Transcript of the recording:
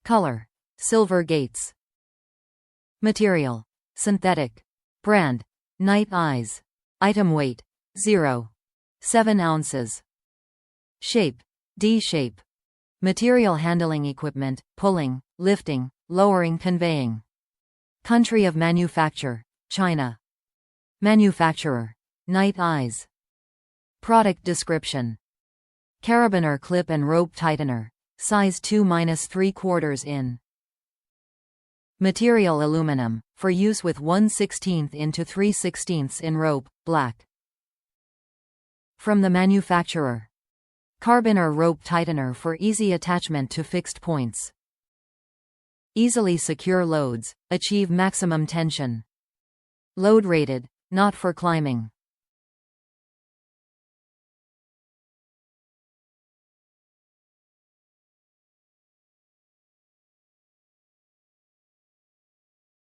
Color: silver gates. Material: synthetic. Brand: Nite Ize. Item weight: 0.7 ounces. Shape: D-shape. Material handling equipment: pulling, lifting, lowering, conveying. Country of manufacture: China. Manufacturer: Nite Ize. Product description: Carabiner clip and rope tightener. Size 2-3/4 in. Material: aluminum, for use with 1/16 into 3/16 in rope, black. From the manufacturer: Carbiner rope tightener for easy attachment to fixed points. Easily secure loads, achieve maximum tension. Load rated, not for climbing.